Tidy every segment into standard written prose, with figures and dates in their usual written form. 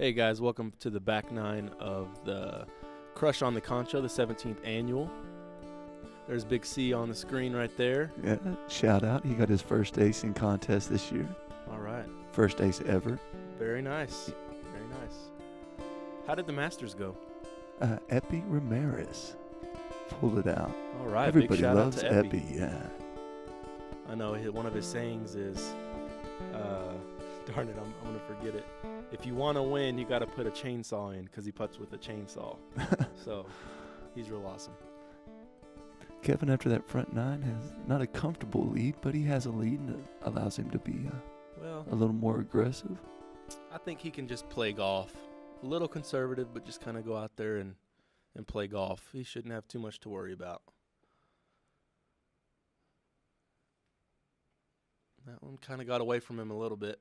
Hey guys, welcome to the back nine of the Crush on the Concho, the 17th annual. There's Big C on the screen right there. Yeah, shout out. He got his first ace in contest this year. All right. First ace ever. Very nice. Very nice. How did the Masters go? Epi Ramirez pulled it out. All right. Everybody big shout loves out to Epi. yeah. I know one of his sayings is, darn it, I'm going to forget it. If you want to win, you got to put a chainsaw in because he putts with a chainsaw. So he's real awesome. Kevin, after that front nine, has not a comfortable lead, but he has a lead and it allows him to be a little more aggressive. I think he can just play golf. A little conservative, but just kind of go out there and play golf. He shouldn't have too much to worry about. That one kind of got away from him a little bit.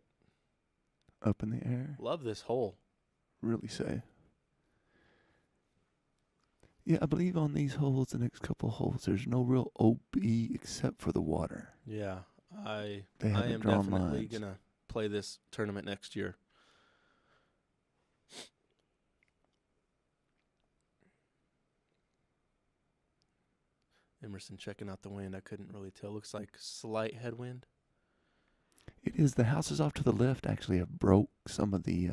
Up in the air. Love this hole. Really safe. Yeah, I believe on these holes, the next couple holes, there's no real OB except for the water. Yeah, I haven't am drawn definitely lines. going to play this tournament next year. Emerson checking out the wind. I couldn't really tell. Looks like slight headwind. It is. The houses off to the left actually have broke some of the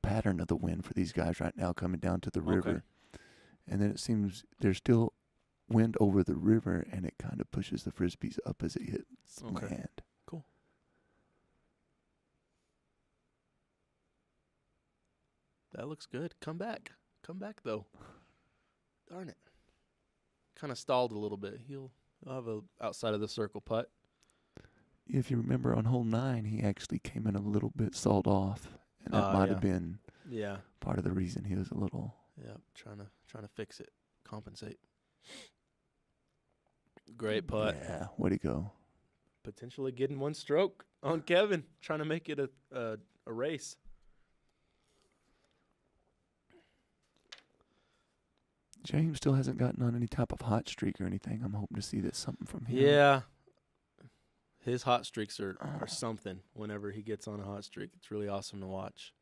pattern of the wind for these guys right now coming down to the river. Okay. And then it seems there's still wind over the river, and it kind of pushes the frisbees up as it hits land. Cool. That looks good. Come back. Come back, though. Darn it. Kind of stalled a little bit. He'll have a outside of the circle putt. If you remember on hole 9, he actually came in a little bit sawed off, and that might have been part of the reason he was a little. Yeah, trying to fix it, compensate. Great putt. Yeah, way to go. Potentially getting one stroke on Kevin, trying to make it a race. James still hasn't gotten on any type of hot streak or anything. I'm hoping to see that something from him. Yeah. His hot streaks are something whenever he gets on a hot streak. It's really awesome to watch.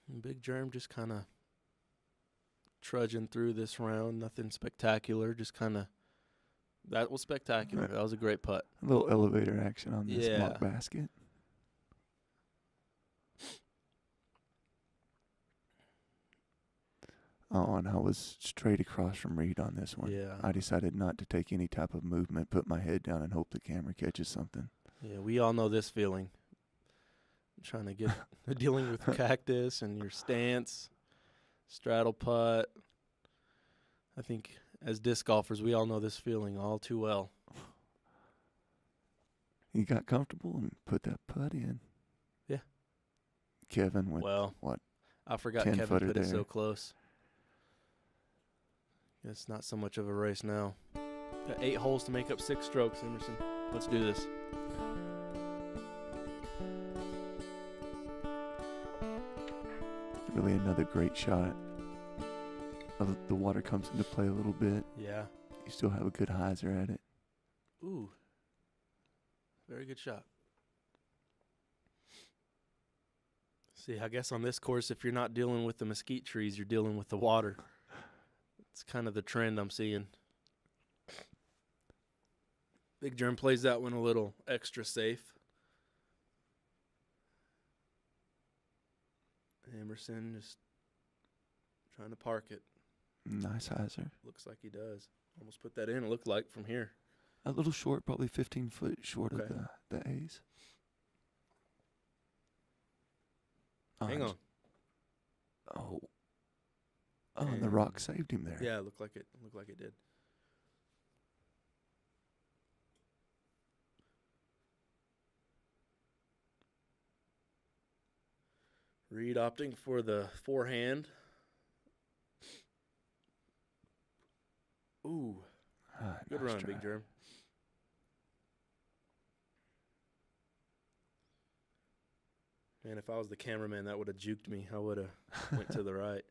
And Big Germ just kind of trudging through this round. Nothing spectacular. Just kind of, that was spectacular. That was a great putt. A little elevator action on this mock basket. Oh, and I was straight across from Reed on this one. Yeah. I decided not to take any type of movement, put my head down, and hope the camera catches something. Yeah, we all know this feeling. Trying to get dealing with cactus and your stance, straddle putt. I think as disc golfers, we all know this feeling all too well. He got comfortable and put that putt in. Yeah. Kevin went, I forgot 10 Kevin put there. it so close. It's not so much of a race now. Got 8 holes to make up 6 strokes, Emerson. Let's do this. Really another great shot. The water comes into play a little bit. Yeah. You still have a good hyzer at it. Ooh. Very good shot. See, I guess on this course, if you're not dealing with the mesquite trees, you're dealing with the water. It's kind of the trend I'm seeing. Big Germ plays that one a little extra safe. Emerson just trying to park it. Nice hyzer. Looks like he does. Almost put that in, it looked like, from here. A little short, probably 15 foot short of the A's. Hang on. Oh, and the rock saved him there. Yeah, it looked like it did. Reed opting for the forehand. Ooh. Good nice run, try. Big Germ. Man, if I was the cameraman, that would have juked me. I would have went to the right.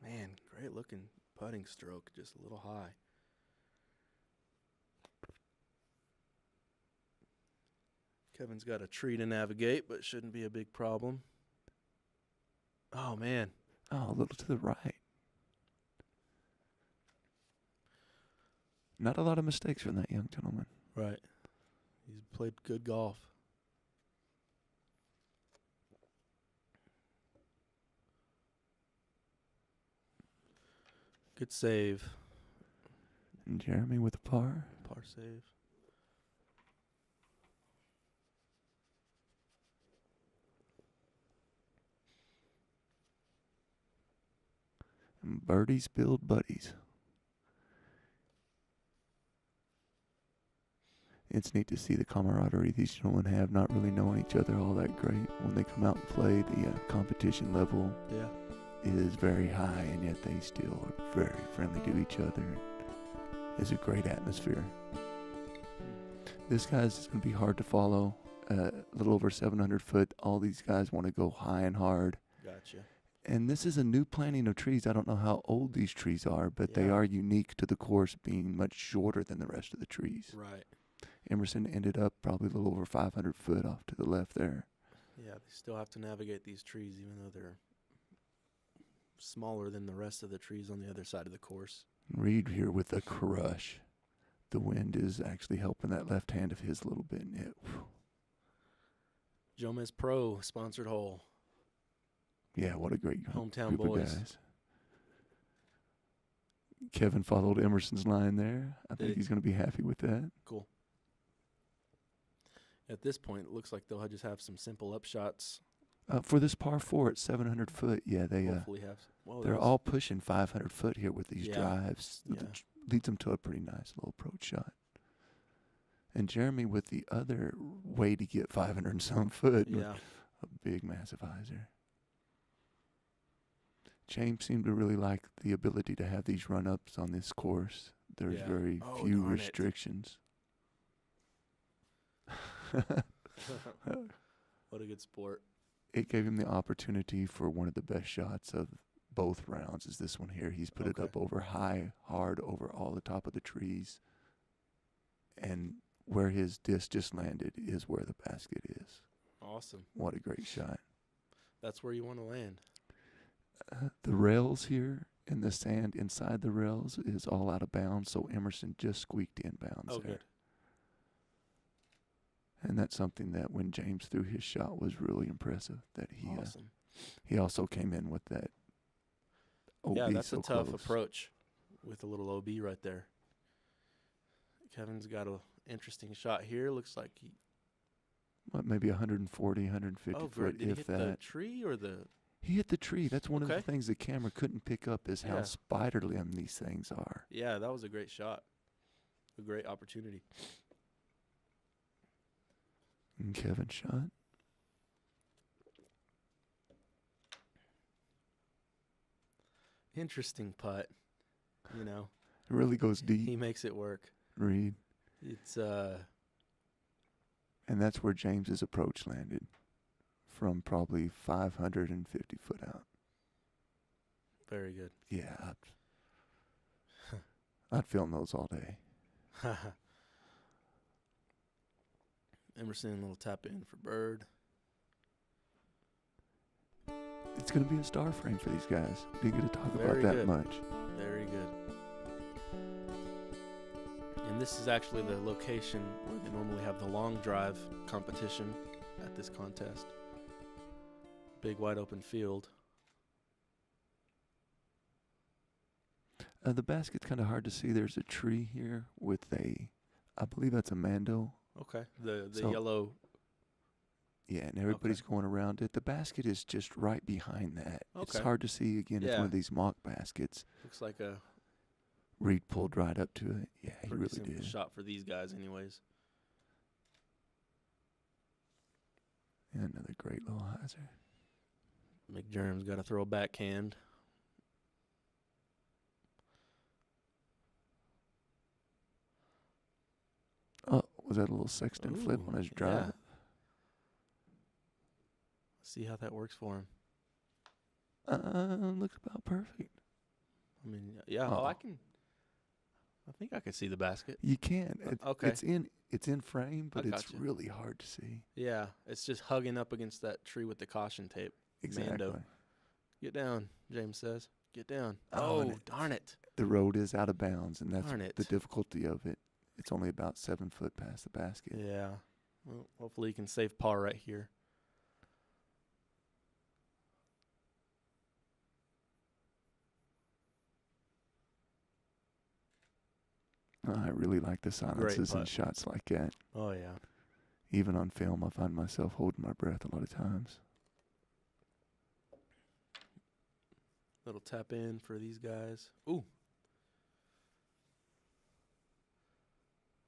Man, great looking putting stroke, just a little high. Kevin's got a tree to navigate, but shouldn't be a big problem. Oh, man. Oh, a little to the right. Not a lot of mistakes from that young gentleman. Right. He's played good golf. Good save. And Jeremy with a par. Par save. And birdies build buddies. It's neat to see the camaraderie these gentlemen have, not really knowing each other all that great. When they come out and play, the competition level is very high, and yet they still are very friendly to each other. It's a great atmosphere. This guy's going to be hard to follow. A little over 700 foot. All these guys want to go high and hard. Gotcha. And this is a new planting of trees. I don't know how old these trees are, but they are unique to the course, being much shorter than the rest of the trees. Right. Emerson ended up probably a little over 500 foot off to the left there. Yeah, they still have to navigate these trees, even though they're smaller than the rest of the trees on the other side of the course. Reed here with a crush. The wind is actually helping that left hand of his a little bit. And Jomez Pro sponsored hole. Yeah, what a great hometown group boys. Of guys. Kevin followed Emerson's line there. I think he's going to be happy with that. Cool. At this point, it looks like they'll just have some simple upshots. For this par 4 at 700 foot, they hopefully have. They're all pushing 500 foot here with these drives. Yeah. Leads them to a pretty nice little approach shot. And Jeremy with the other way to get 500 and some foot. Yeah. A big, massive hyzer. James seemed to really like the ability to have these run-ups on this course. There's very few restrictions. What a good sport. It gave him the opportunity for one of the best shots of both rounds is this one here. He's put it up over high, hard over all the top of the trees. And where his disc just landed is where the basket is. Awesome. What a great shot. That's where you want to land. The rails here in the sand inside the rails is all out of bounds, so Emerson just squeaked inbounds there. Good. And that's something that when James threw his shot was really impressive. That he also came in with that OB. Yeah, that's so a tough close. approach with a little OB right there. Kevin's got an interesting shot here. Looks like he. What, maybe 140, 150 foot, did he if hit that. the tree or the? He hit the tree. That's one of the things the camera couldn't pick up is how spider limb these things are. Yeah, that was a great shot. A great opportunity. And Kevin shot. Interesting putt, you know. It really goes deep. He makes it work. Reed. It's And that's where James's approach landed, from probably 550 foot out. Very good. Yeah, I'd film those all day. Emerson, a little tap in for Bird. It's going to be a star frame for these guys. Didn't get to talk Very about that good. much. Very good. And this is actually the location where they normally have the long drive competition at this contest. Big wide open field. The basket's kind of hard to see. There's a tree here with I believe that's a mando. Okay. The yellow. Yeah, and everybody's going around it. The basket is just right behind that. Okay. It's hard to see. Again, it's one of these mock baskets. Looks like a Reed pulled right up to it. Yeah, he really simple did. shot for these guys anyways. And another great little hyzer. McJerm's got to throw a backhand. Oh, was that a little sexton flip on his drive? Yeah. See how that works for him. Looks about perfect. mean, yeah. Oh. I think I can see the basket. You can. Okay. It's in frame, but it's gotcha. really hard to see. Yeah, it's just hugging up against that tree with the caution tape. Exactly. Mando. Get down, James says. Get down. Oh, Oh, darn it. The road is out of bounds, and that's Darn it. the difficulty of it. It's only about 7 foot past the basket. Yeah. Well, hopefully you can save par right here. I really like the silences and putt. shots like that. Oh, yeah. Even on film, I find myself holding my breath a lot of times. Little tap in for these guys. Ooh.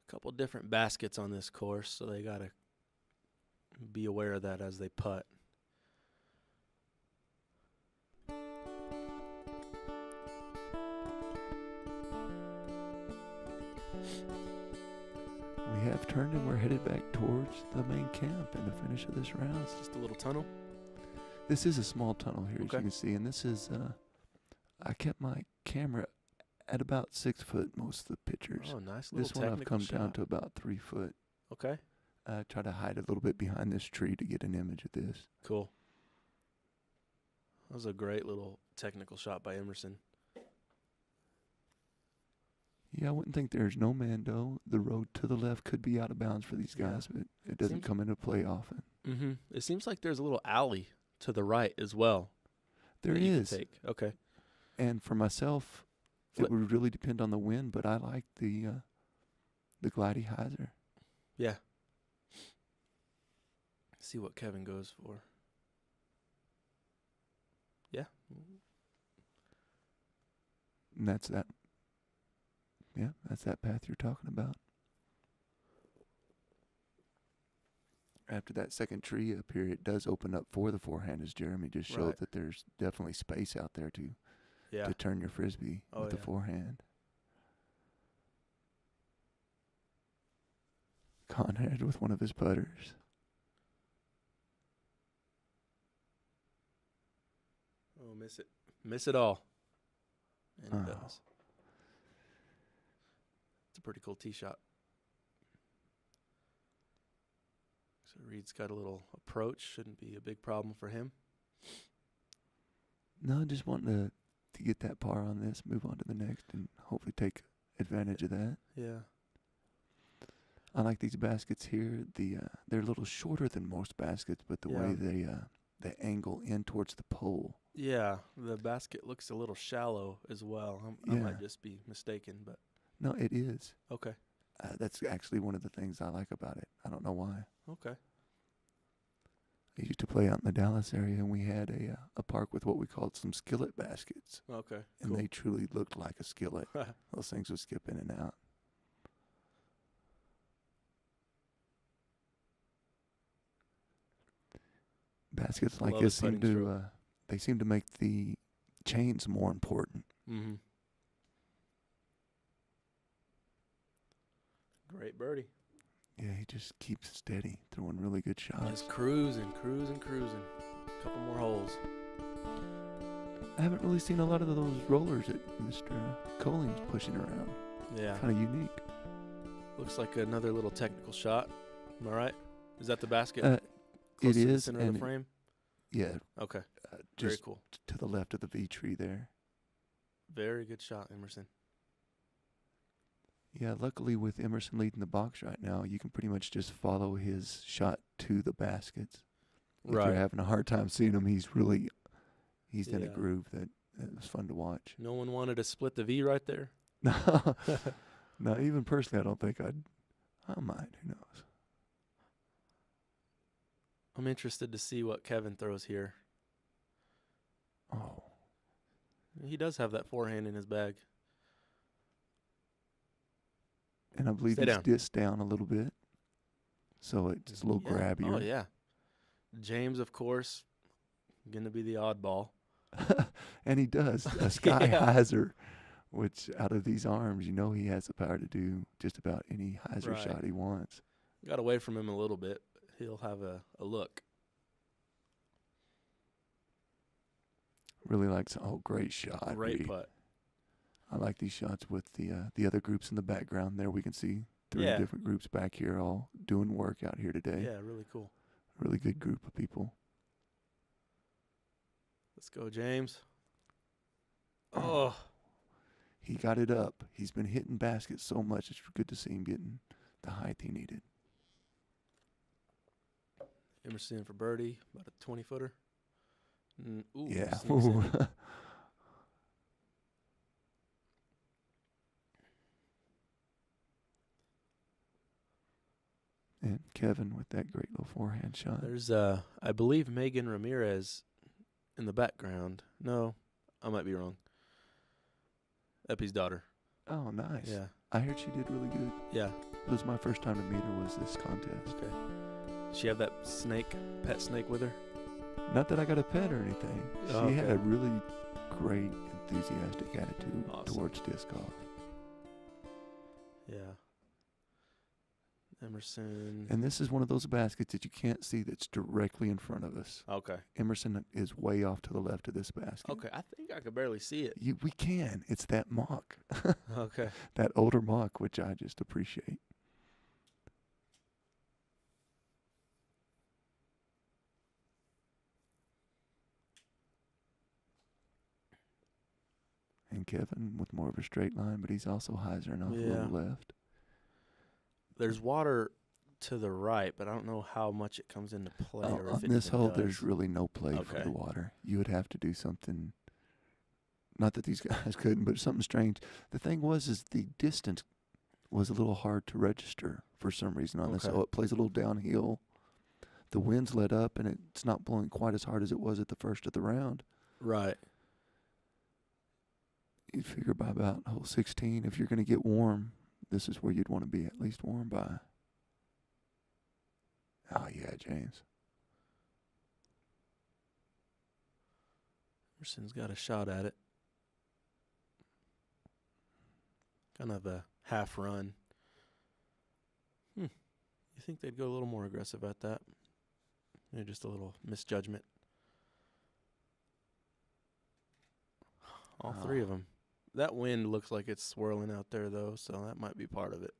A couple different baskets on this course, so they got to be aware of that as they putt. We have turned and we're headed back towards the main camp and the finish of this round. It's just a little tunnel. This is a small tunnel here, as Okay. you can see, and this is, I kept my camera at about 6 foot most of the pictures. Oh, nice little This one I've technical come down shot. to about 3 foot. Okay, Try to hide a little bit behind this tree to get an image of this. cool. That was a great little technical shot by Emerson. Yeah, I wouldn't think there's no Mando. The road to the left could be out of bounds for these Yeah. guys, but it doesn't Seems- come into play often. Mm-hmm. It seems like there's a little alley to the right as well. There that you can is. take. Okay. And for myself, Flip. it would really depend on the wind, but I like the Glidey Heiser. Yeah. See what Kevin goes for. Yeah. And that's that. Yeah, that's that path you're talking about. After that second tree up here, it does open up for the forehand, as Jeremy just showed Right. that there's definitely space out there to turn your frisbee Oh, with the yeah. forehand. Conrad with one of his putters. Oh, miss it. Miss it all. And it Oh. does. It's a pretty cool tee shot. So Reed's got a little approach. Shouldn't be a big problem for him. No, just wanting to get that par on this, move on to the next, and hopefully take advantage of that. Yeah. I like these baskets here. They're a little shorter than most baskets, but the way they angle in towards the pole. Yeah, the basket looks a little shallow as well. I Yeah. might just be mistaken, but No, it is. okay. That's actually one of the things I like about it. I don't know why. Okay. I used to play out in the Dallas area, and we had a park with what we called some skillet baskets, Okay. and Cool. they truly looked like a skillet. Those things would skip in and out. Baskets like Love this his putting stroke. they seem to make the chains more important. Mm-hmm. Great birdie. Yeah, he just keeps steady, throwing really good shots. Just cruising. Couple more holes. I haven't really seen a lot of those rollers that Mr. Koling's pushing around. Yeah. Kind of unique. Looks like another little technical shot. Am I right? Is that the basket? It Close to the is, center of and the frame? Yeah, Okay. Very just cool. to the left of the V tree there. Very good shot, Emerson. Yeah, luckily with Emerson leading the box right now, you can pretty much just follow his shot to the baskets. If Right. you're having a hard time seeing him, he's in a Yeah. groove that was fun to watch. No one wanted to split the V right there? No, even personally, I don't think I might. Who knows? I'm interested to see what Kevin throws here. Oh, He does have that forehand in his bag. and I believe Stay he's down. dissed down a little bit, so it's a little grabbier. Oh, yeah. James, of course, going to be the oddball. And he does a sky Yeah. hyzer, which out of these arms, you know he has the power to do just about any hyzer Right. shot he wants. Got away from him a little bit. He'll have a look. Really likes. Oh, great shot! Great Reed. putt. I like these shots with the other groups in the background. There we can see 3 Yeah. different groups back here all doing work out here today. Yeah, really cool. Really good group of people. Let's go, James. Oh. He got it up. He's been hitting baskets so much. It's good to see him getting the height he needed. Emerson for birdie, about a 20-footer. Ooh, Yeah. sneaks in. And Kevin with that great little forehand shot. There's, I believe, Megan Ramirez in the background. No, I might be wrong. Epi's daughter. Oh, nice. Yeah. I heard she did really good. Yeah. It was my first time to meet her was this contest. Okay. Does she have that pet snake with her? Not that I got a pet or anything. Oh, She had okay. a really great, enthusiastic attitude Awesome. towards disc golf. Yeah. Emerson. And this is one of those baskets that you can't see that's directly in front of us. Okay. Emerson is way off to the left of this basket. Okay. I think I could barely see it. We can. It's that mock. Okay. That older mock, which I just appreciate. And Kevin with more of a straight line, but he's also hyzering off a little left. There's water to the right, but I don't know how much it comes into play. Or if On it this even hole, does. there's really no play for Okay. the water. You would have to do something. Not that these guys couldn't, but something strange. The thing is the distance was a little hard to register for some reason on this. Okay. So it plays a little downhill. The wind's let up, and it's not blowing quite as hard as it was at the first of the round. Right. You'd figure by about hole 16, if you're going to get warm, this is where you'd want to be at least warm by. Oh, yeah, James. Emerson's got a shot at it. Kind of a half run. You think they'd go a little more aggressive at that? Maybe just a little misjudgment. All three of them. That wind looks like it's swirling out there, though, so that might be part of it.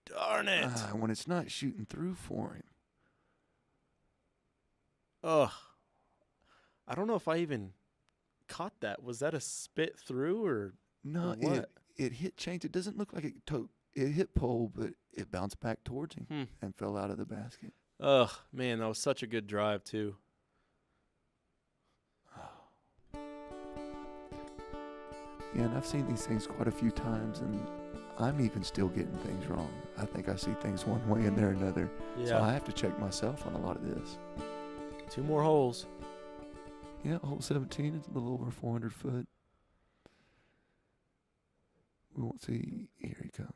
Darn it. When it's not shooting through for him. Ugh. I don't know if I even caught that. Was that a spit through or No, what? it hit change. It doesn't look like it hit pole, but it bounced back towards him and fell out of the basket. Ugh, man, that was such a good drive, too. Yeah, and I've seen these things quite a few times, and I'm even still getting things wrong. I think I see things one way and they're another. Yeah. So I have to check myself on a lot of this. 2 more holes. Yeah, hole 17 is a little over 400 foot. We won't see. Here he comes.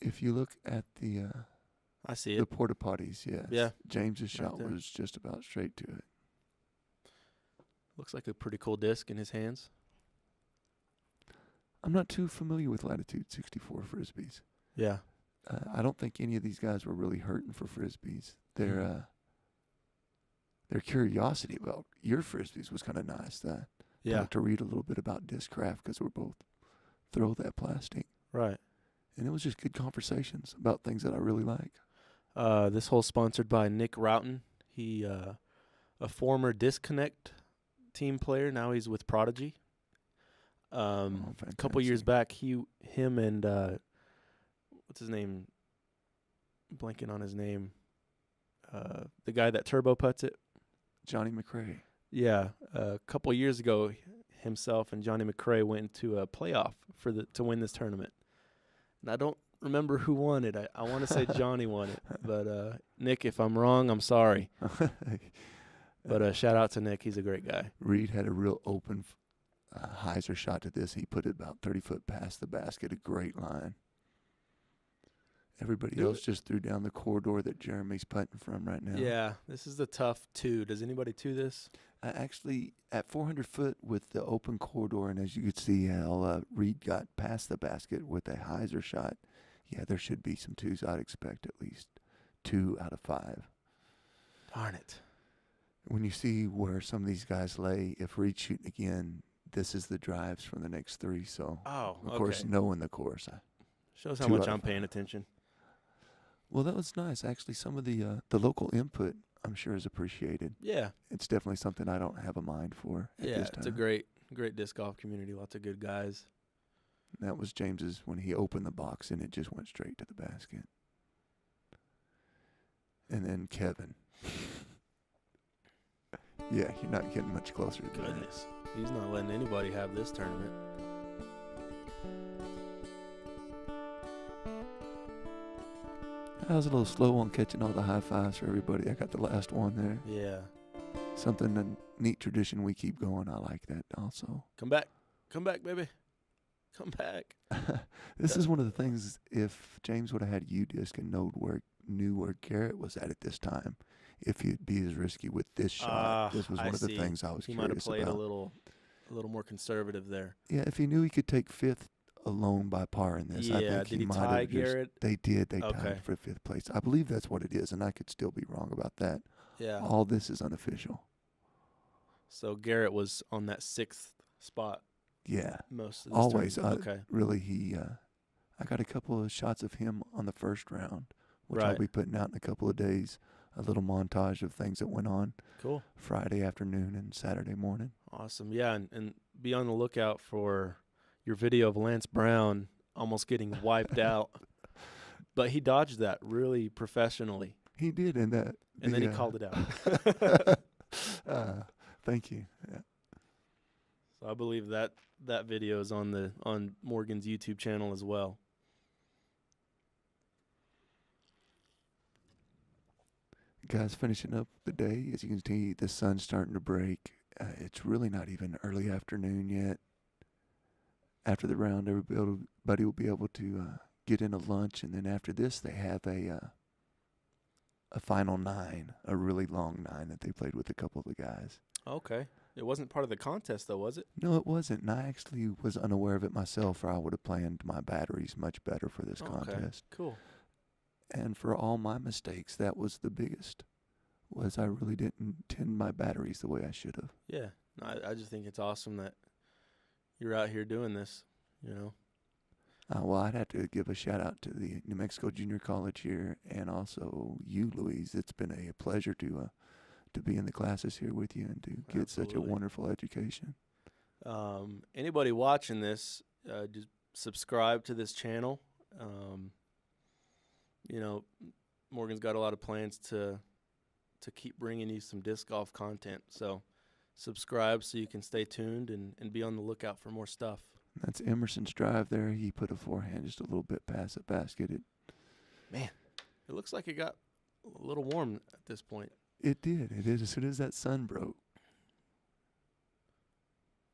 If you look at the I see the it. porta potties, yes. Yeah. James's shot there. was just about straight to it. Looks like a pretty cool disc in his hands. I'm not too familiar with Latitude 64 Frisbees. Yeah. I don't think any of these guys were really hurting for Frisbees. Their curiosity about your Frisbees was kind of nice. Yeah. Talked to Reed a little bit about disc craft because we're both throw that plastic. Right. And it was just good conversations about things that I really like. This hole's sponsored by Nick Roughton. He a former Disconnect team player. Now he's with Prodigy. A couple years back, him and what's his name? Blanking on his name. The guy that turbo putts it. Johnny McRae. Yeah, a couple years ago, himself and Johnny McRae went into a playoff to win this tournament. And I don't remember who won it. I want to say Johnny won it, but Nick, if I'm wrong, I'm sorry. But shout out to Nick; he's a great guy. Reed had a real open hyzer shot to this. He put it about 30 foot past the basket, a great line. Everybody else just threw down the corridor that Jeremy's putting from right now. Yeah, this is the tough 2. Does anybody 2 this? Actually, at 400 foot with the open corridor, and as you could see how Reed got past the basket with a hyzer shot, yeah, there should be some 2s. I'd expect at least 2 out of 5. Darn it. When you see where some of these guys lay, if Reed's shooting again, this is the drives from the next 3. So, of course, knowing the course. Shows how much I'm paying attention. Well, that was nice. Actually, some of the local input, I'm sure, is appreciated. Yeah. It's definitely something I don't have a mind for at this time. It's a great disc golf community. Lots of good guys. That was James's when he opened the box, and it just went straight to the basket. And then Kevin. Yeah, you're not getting much closer to Goodness. He's not letting anybody have this tournament. I was a little slow on catching all the high fives for everybody. I got the last one there. Yeah. Something, a neat tradition we keep going. I like that also. Come back. Come back, baby. Come back. This is one of the things, if James would have had U-disc and knew where Garrett was at this time, if he'd be as risky with this shot. This was one of the things I was curious about. He might have played a little more conservative there. Yeah, if he knew he could take 5th alone by par in this, I think did he might tie have Garrett? They did. They tied for 5th place. I believe that's what it is, and I could still be wrong about that. Yeah. All this is unofficial. So Garrett was on that 6th spot. Yeah. Most of the always. Really, I got a couple of shots of him on the first round, which I'll be putting out in a couple of days. A little montage of things that went on. Cool. Friday afternoon and Saturday morning. Awesome. Yeah, and be on the lookout for your video of Lance Brown almost getting wiped out. But he dodged that really professionally. He did, and then he called it out. Thank you. Yeah. So I believe that video is on Morgan's YouTube channel as well. Guys, finishing up the day. As you can see, the sun's starting to break. It's really not even early afternoon yet. After the round, everybody will be able to get into lunch, and then after this, they have a final 9, a really long 9 that they played with a couple of the guys. Okay. It wasn't part of the contest, though, was it? No, it wasn't, and I actually was unaware of it myself, or I would have planned my batteries much better for this contest. Cool. And for all my mistakes, that was the biggest, was I really didn't tend my batteries the way I should have. Yeah. I just think it's awesome that you're out here doing this, you know. Well, I'd have to give a shout-out to the New Mexico Junior College here and also you, Louise. It's been a pleasure to be in the classes here with you and to get such a wonderful education. Anybody watching this, just subscribe to this channel. You know, Morgan's got a lot of plans to keep bringing you some disc golf content. So subscribe so you can stay tuned and be on the lookout for more stuff. That's Emerson's drive there. He put a forehand just a little bit past the basket. Man, it looks like it got a little warm at this point. It did. It did as soon as that sun broke.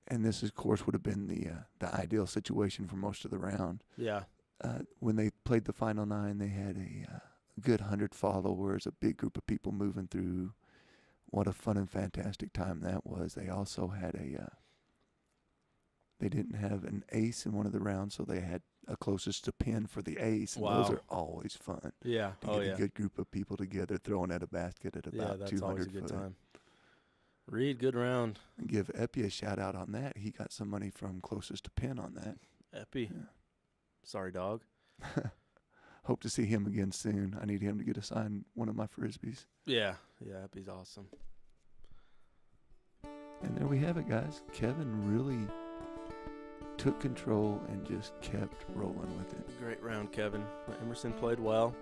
And this, of course, would have been the ideal situation for most of the round. Yeah. When they played the final 9, they had a good 100 followers, a big group of people moving through. What a fun and fantastic time that was. They also had they didn't have an ace in one of the rounds, so they had a closest to pin for the ace, and those are always fun. Yeah. To get a good group of people together throwing at a basket at about 200 that's always a good foot. time. Reed, good round. Give Epi a shout-out on that. He got some money from closest to pin on that. Epi. Yeah. Sorry, dog. Hope to see him again soon. I need him to get assigned one of my Frisbees. Yeah, Epi's awesome. And there we have it, guys. Kevin really took control and just kept rolling with it. Great round, Kevin. Emerson played well.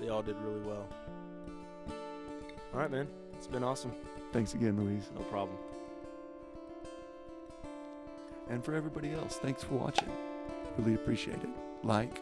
They all did really well. All right, man. It's been awesome. Thanks again, Louise. No problem. And for everybody else, thanks for watching. Really appreciate it. Like,